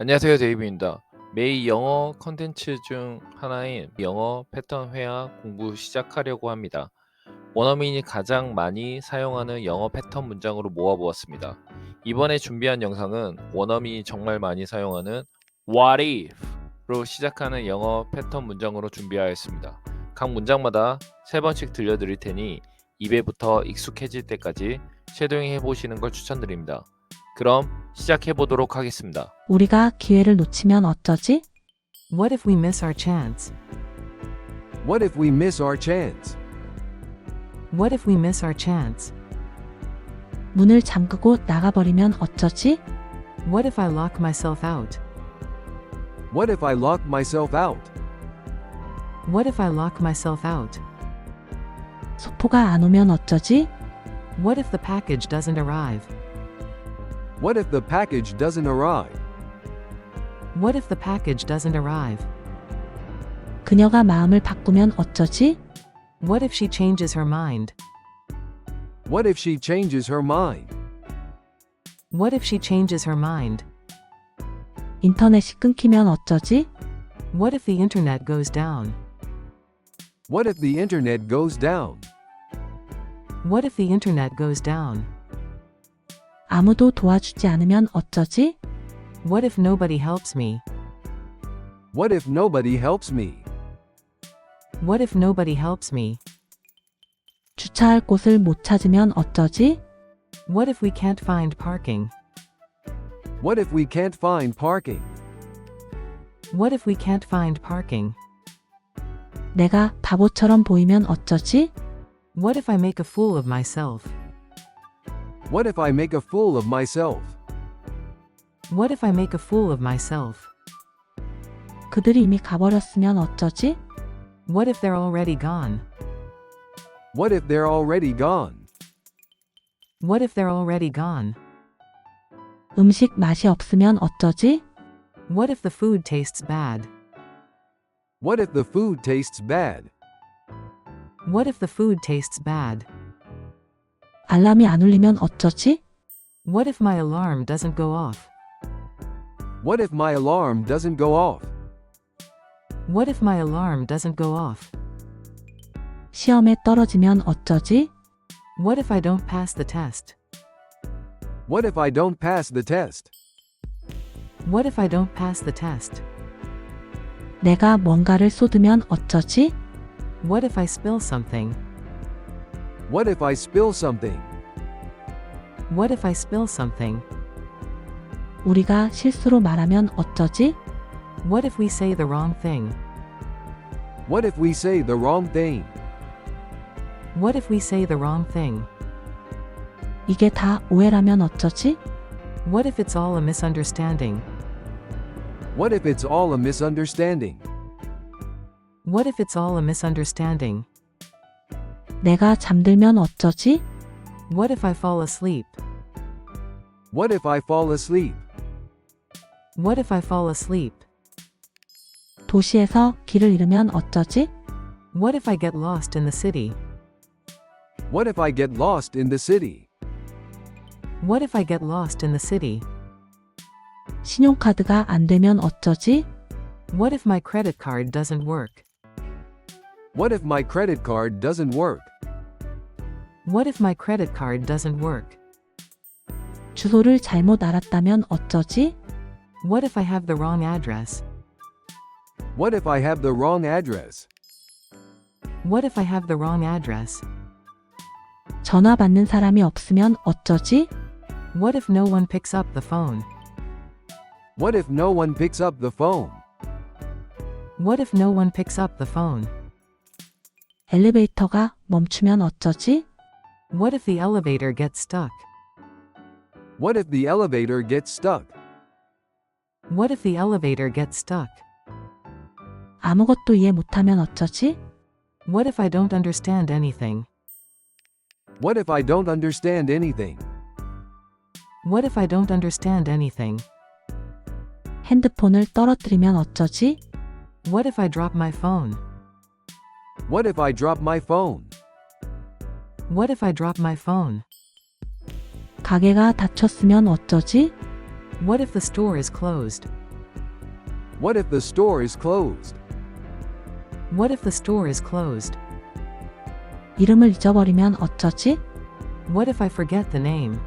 안녕하세요, 데이비입니다. 매일 영어 컨텐츠 중 하나인 영어 패턴 회화 공부 시작하려고 합니다. 원어민이 가장 많이 사용하는 영어 패턴 문장으로 모아보았습니다. 이번에 준비한 영상은 원어민이 정말 많이 사용하는 What if로 시작하는 영어 패턴 문장으로 준비하였습니다. 각 문장마다 3번씩 들려드릴 테니 입에부터 익숙해질 때까지 쉐도잉 해보시는 걸 추천드립니다. 그럼 시작해 보도록 하겠습니다. 우리가 기회를 놓치면 어쩌지? What if we miss our chance? What if we miss our chance? What if we miss our chance? 문을 잠그고 나가버리면 어쩌지? What if I lock myself out? What if I lock myself out? What if I lock myself out? 소포가 안 오면 어쩌지? What if the package doesn't arrive? What if the package doesn't arrive? What if the package doesn't arrive? 그녀가 마음을 바꾸면 어쩌지? What if she changes her mind? What if she changes her mind? What if she changes her mind? 인터넷이 끊기면 어쩌지? What if the internet goes down? What if the internet goes down? What if the internet goes down? 아무도 도와주지 않으면 어쩌지? What if nobody helps me? What if nobody helps me? What if nobody helps me? 주차할 곳을 못 찾으면 어쩌지? What if we can't find parking? What if we can't find parking? What if we can't find parking? 내가 바보처럼 보이면 어쩌지? What if I make a fool of myself? What if I make a fool of myself? What if I make a fool of myself? 그들이 이미 가버렸으면 어쩌지? What if they're already gone? What if they're already gone? What if they're already gone? 음식 맛이 없으면 어쩌지? What if the food tastes bad? What if the food tastes bad? What if the food tastes bad? 알람이 안 울리면 어쩌지? What if my alarm doesn't go off? What if my alarm doesn't go off? What if my alarm doesn't go off? 시험에 떨어지면 어쩌지? What if I don't pass the test? What if I don't pass the test? What if I don't pass the test? 내가 뭔가를 쏟으면 어쩌지? What if I spill something? What if I spill something? What if I spill something? 우리가 실수로 말하면 어쩌지? What if we say the wrong thing? What if we say the wrong thing? What if we say the wrong thing? 이게 다 오해라면 어쩌지? What if it's all a misunderstanding? What if it's all a misunderstanding? What if it's all a misunderstanding? 내가 잠들면 어쩌지? What if I fall asleep? What if I fall asleep? What if I fall asleep? 도시에서 길을 잃으면 어쩌지? What if I get lost in the city? What if I get lost in the city? What if I get lost in the city? 신용카드가 안 되면 어쩌지? What if my credit card doesn't work? What if my credit card doesn't work? What if my credit card doesn't work? 주소를 잘못 알았다면 어쩌지? What if I have the wrong address? What if I have the wrong address? What if I have the wrong address? 전화 받는 사람이 없으면 어쩌지? What if no one picks up the phone? What if no one picks up the phone? What if no one picks up the phone? 엘리베이터가 멈추면 어쩌지? What if the elevator gets stuck? What if the elevator gets stuck? What if the elevator gets stuck? 아무것도 이해 못하면 어쩌지? What if I don't understand anything? What if I don't understand anything? What if I don't understand anything? 핸드폰을 떨어뜨리면 어쩌지? What if I drop my phone? What if I drop my phone? What if I drop my phone? 가게가 닫혔으면 어쩌지? What if the store is closed? What if the store is closed? What if the store is closed? 이름을 잊어버리면 어쩌지? What if I forget the name?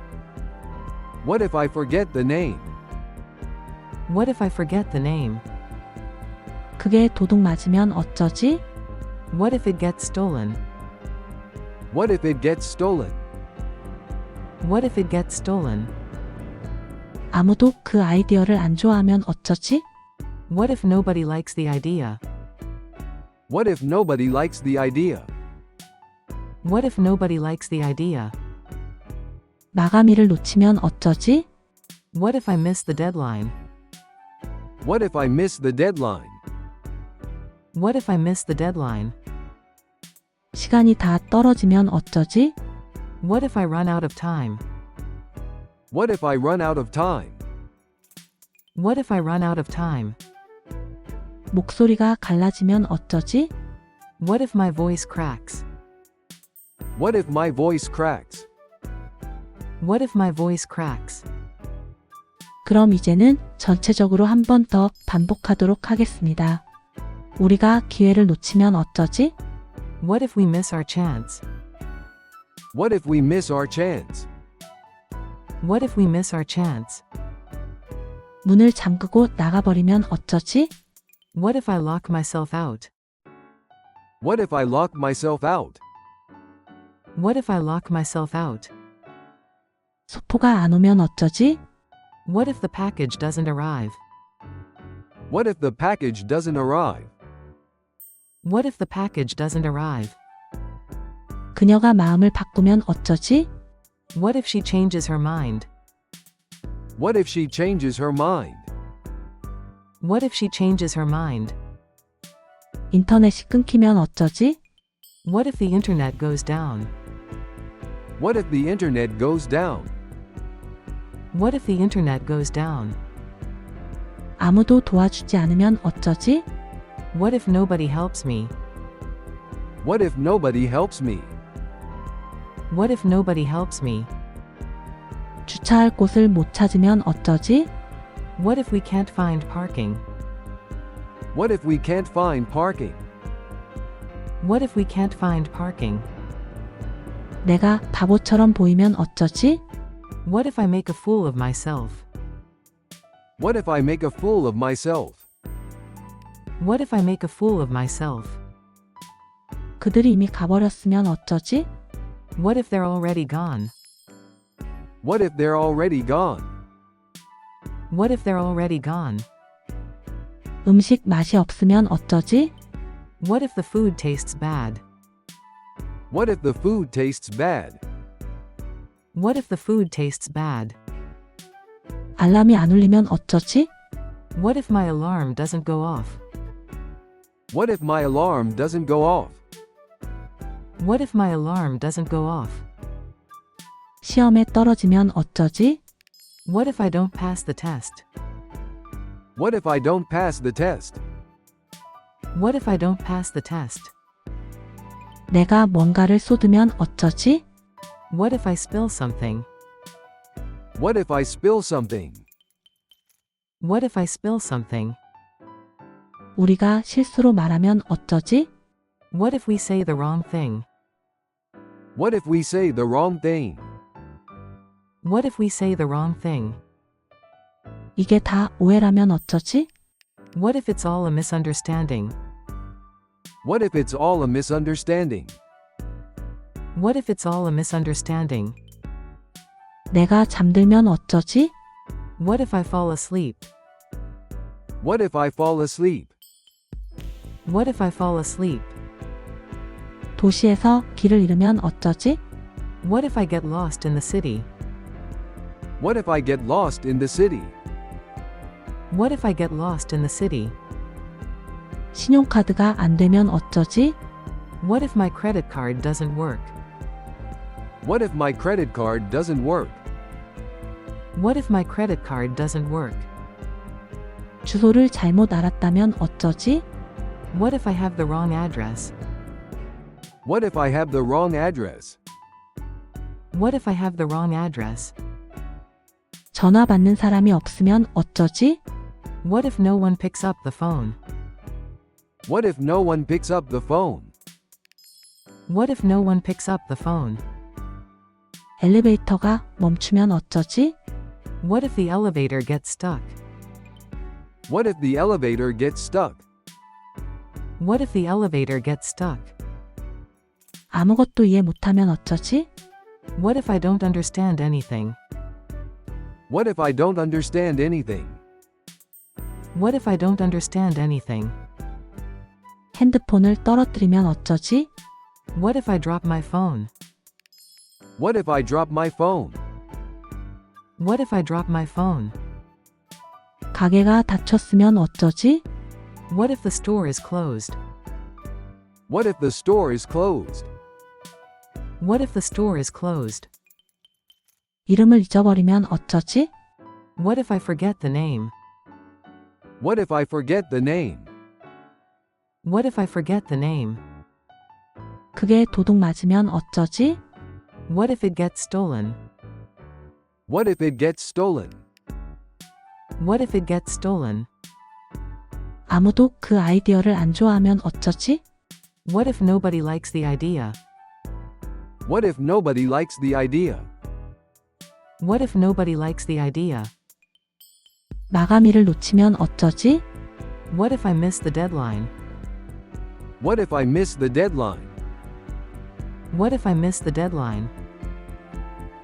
What if I forget the name? What if I forget the name? 그게 도둑 맞으면 어쩌지? What if it gets stolen? What if it gets stolen? What if it gets stolen? 아무도 그 아이디어를 안 좋아하면 어쩌지? What if nobody likes the idea? What if nobody likes the idea? What if nobody likes the idea? 마감일을 놓치면 어쩌지? What if I miss the deadline? What if I miss the deadline? What if I miss the deadline? 시간이 다 떨어지면 어쩌지? What if I run out of time? What if I run out of time? What if I run out of time? 목소리가 갈라지면 어쩌지? What if my voice cracks? What if my voice cracks? What if my voice cracks? 그럼 이제는 전체적으로 한 번 더 반복하도록 하겠습니다. 우리가 기회를 놓치면 어쩌지? What if we miss our chance? What if we miss our chance? What if we miss our chance? 문을 잠그고 나가버리면 어쩌지? What if I lock myself out? What if I lock myself out? What if I lock myself out? 소포가 안 오면 어쩌지? What if the package doesn't arrive? What if the package doesn't arrive? What if the package doesn't arrive? 그녀가 마음을 바꾸면 어쩌지? What if she changes her mind? What if she changes her mind? What if she changes her mind? 인터넷이 끊기면 어쩌지? What if the internet goes down? What if the internet goes down? What if the internet goes down? 아무도 도와주지 않으면 어쩌지? What if nobody helps me? What if nobody helps me? What if nobody helps me? 주차할 곳을 못 찾으면 어쩌지? What if we can't find parking? What if we can't find parking? What if we can't find parking? 내가 바보처럼 보이면 어쩌지? What if I make a fool of myself? What if I make a fool of myself? What if I make a fool of myself? 그들이 이미 가버렸으면 어쩌지? What if they're already gone? What if they're already gone? What if they're already gone? 음식 맛이 없으면 어쩌지? What if the food tastes bad? What if the food tastes bad? What if the food tastes bad? 알람이 안 울리면 어쩌지? What if my alarm doesn't go off? What if my alarm doesn't go off? What if my alarm doesn't go off? 시험에 떨어지면 어쩌지? What if I don't pass the test? What if I don't pass the test? What if I don't pass the test? 내가 뭔가를 쏟으면 어쩌지? What if I spill something? What if I spill something? What if I spill something? 우리가 실수로 말하면 어쩌지? What if we say the wrong thing? What if we say the wrong thing? What if we say the wrong thing? 이게 다 오해라면 어쩌지? What if it's all a misunderstanding? What if it's all a misunderstanding? What if it's all a misunderstanding? 내가 잠들면 어쩌지? What if I fall asleep? What if I fall asleep? What if I fall asleep? 도시에서 길을 잃으면 어쩌지? What if I get lost in the city? What if I get lost in the city? What if I get lost in the city? 신용카드가 안 되면 어쩌지? What if my credit card doesn't work? What if my credit card doesn't work? What if my credit card doesn't work? 주소를 잘못 알았다면 어쩌지? What if I have the wrong address? What if I have the wrong address? What if I have the wrong address? 전화 받는 사람이 없으면 어쩌지? What if no one picks up the phone? What if no one picks up the phone? What if no one picks up the phone? 엘리베이터가 멈추면 어쩌지? What if the elevator gets stuck? What if the elevator gets stuck? What if the elevator gets stuck? 아무것도 이해 못하면 어쩌지? What if I don't understand anything? What if I don't understand anything? What if I don't understand anything? 핸드폰을 떨어뜨리면 어쩌지? What if I drop my phone? What if I drop my phone? What if I drop my phone? 가게가 닫혔으면 어쩌지? What if the store is closed? What if the store is closed? What if the store is closed? 이름을 잊어버리면 어쩌지? What if I forget the name? What if I forget the name? What if I forget the name? 그게 도둑 맞으면 어쩌지? What if it gets stolen? What if it gets stolen? What if it gets stolen? 아무도 그 아이디어를 안 좋아하면 어쩌지? What if nobody likes the idea? What if nobody likes the idea? What if nobody likes the idea? 마감일을 놓치면 어쩌지? What if I miss the deadline? What if I miss the deadline? What if I miss the deadline?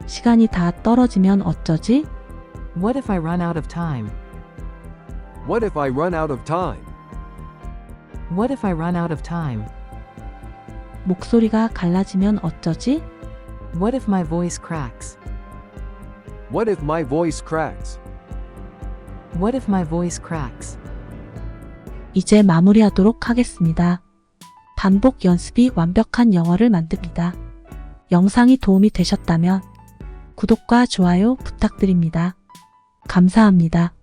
시간이 다 떨어지면 어쩌지? What if I run out of time? What if I run out of time? What if I run out of time? 목소리가 갈라지면 어쩌지? What if my voice cracks? What if my voice cracks? What if my voice cracks? 이제 마무리하도록 하겠습니다. 반복 연습이 완벽한 영어를 만듭니다. 영상이 도움이 되셨다면 구독과 좋아요 부탁드립니다. 감사합니다.